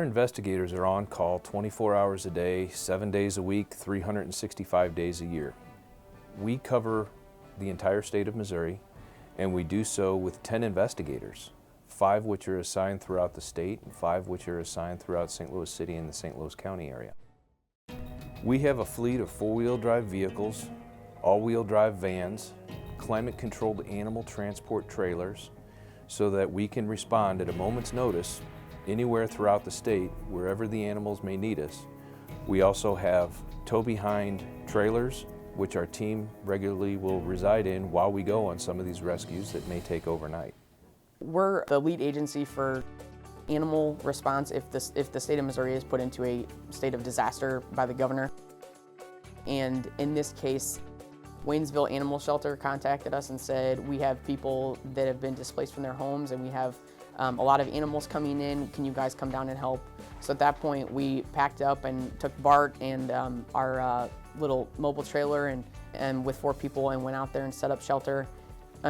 Our investigators are on call 24 hours a day, 7 days a week, 365 days a year. We cover the entire state of Missouri, and we do so with 10 investigators, 5 which are assigned throughout the state and 5 which are assigned throughout St. Louis City and the St. Louis County area. We have a fleet of 4-wheel drive vehicles, all-wheel drive vans, climate-controlled animal transport trailers, so that we can respond at a moment's notice anywhere throughout the state, wherever the animals may need us. We also have tow-behind trailers, which our team regularly will reside in while we go on some of these rescues that may take overnight. We're the lead agency for animal response if the state of Missouri is put into a state of disaster by the governor. And in this case, Waynesville Animal Shelter contacted us and said, we have people that have been displaced from their homes and we have a lot of animals coming in, can you guys come down and help? So at that point we packed up and took Bart and our little mobile trailer and with 4 people and went out there and set up shelter.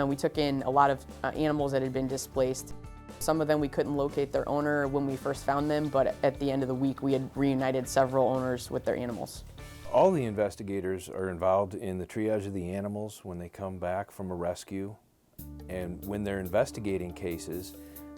We took in a lot of animals that had been displaced. Some of them we couldn't locate their owner when we first found them, but at the end of the week we had reunited several owners with their animals. All the investigators are involved in the triage of the animals when they come back from a rescue. And when they're investigating cases,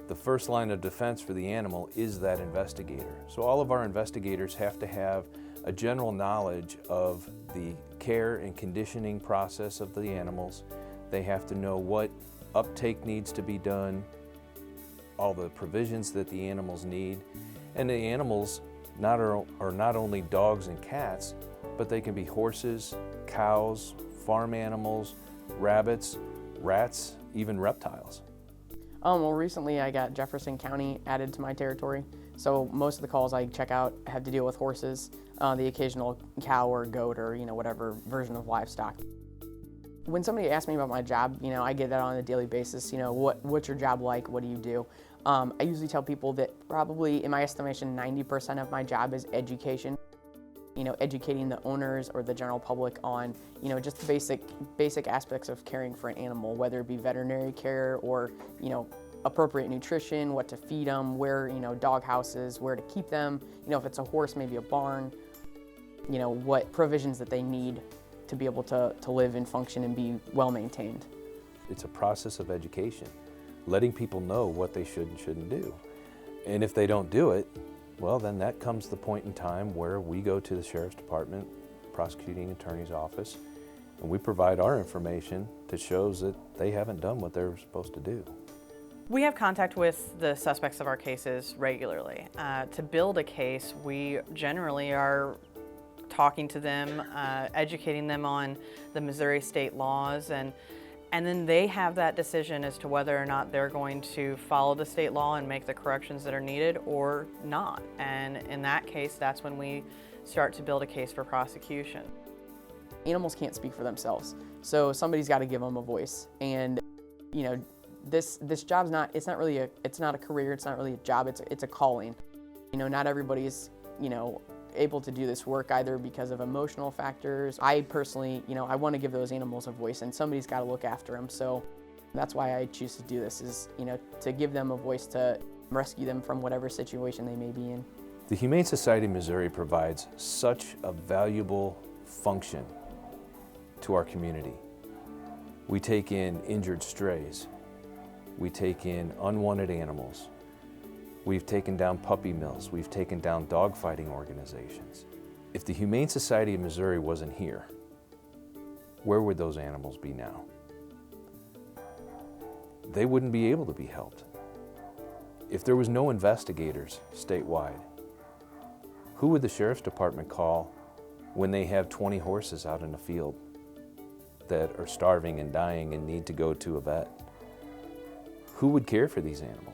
the first line of defense for the animal is that investigator. So all of our investigators have to have a general knowledge of the care and conditioning process of the animals. They have to know what uptake needs to be done, all the provisions that the animals need. And the animals are not only dogs and cats, but they can be horses, cows, farm animals, rabbits, rats, even reptiles. Well, recently I got Jefferson County added to my territory, so most of the calls I check out have to deal with horses, the occasional cow or goat or whatever version of livestock. When somebody asks me about my job, I get that on a daily basis. What's your job like? What do you do? I usually tell people that probably, in my estimation, 90% of my job is education. Educating the owners or the general public on, just the basic aspects of caring for an animal, whether it be veterinary care or, appropriate nutrition, what to feed them, where, dog houses, where to keep them, if it's a horse, maybe a barn, what provisions that they need to be able to live and function and be well maintained. It's a process of education, letting people know what they should and shouldn't do. And if they don't do it, well, then that comes the point in time where we go to the Sheriff's Department, Prosecuting Attorney's Office, and we provide our information that shows that they haven't done what they're supposed to do. We have contact with the suspects of our cases regularly. To build a case, we generally are talking to them, educating them on the Missouri state laws, and then they have that decision as to whether or not they're going to follow the state law and make the corrections that are needed or not. And in that case, that's when we start to build a case for prosecution. Animals can't speak for themselves, so somebody's got to give them a voice. And this job's it's not a career, it's not really a job, it's a calling. Not everybody's able to do this work either because of emotional factors. I personally, I want to give those animals a voice, and somebody's got to look after them. So that's why I choose to do this, is to give them a voice, to rescue them from whatever situation they may be in. The Humane Society of Missouri provides such a valuable function to our community. We take in injured strays. We take in unwanted animals. We've taken down puppy mills. We've taken down dogfighting organizations. If the Humane Society of Missouri wasn't here, where would those animals be now? They wouldn't be able to be helped. If there was no investigators statewide, who would the Sheriff's Department call when they have 20 horses out in the field that are starving and dying and need to go to a vet? Who would care for these animals?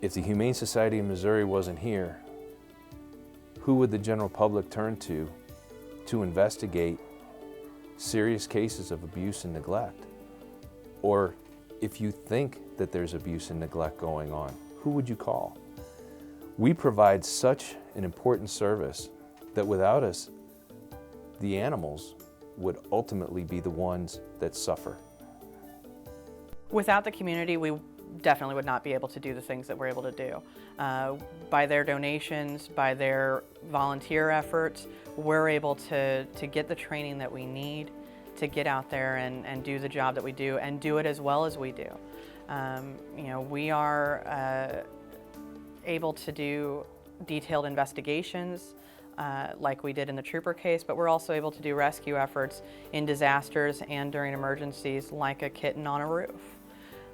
If the Humane Society of Missouri wasn't here, who would the general public turn to investigate serious cases of abuse and neglect? Or if you think that there's abuse and neglect going on, who would you call? We provide such an important service that without us, the animals would ultimately be the ones that suffer. Without the community, we definitely would not be able to do the things that we're able to do. By their donations, by their volunteer efforts, we're able to get the training that we need to get out there and do the job that we do, and do it as well as we do. You know, we are able to do detailed investigations like we did in the trooper case, but we're also able to do rescue efforts in disasters and during emergencies like a kitten on a roof.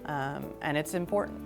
And it's important.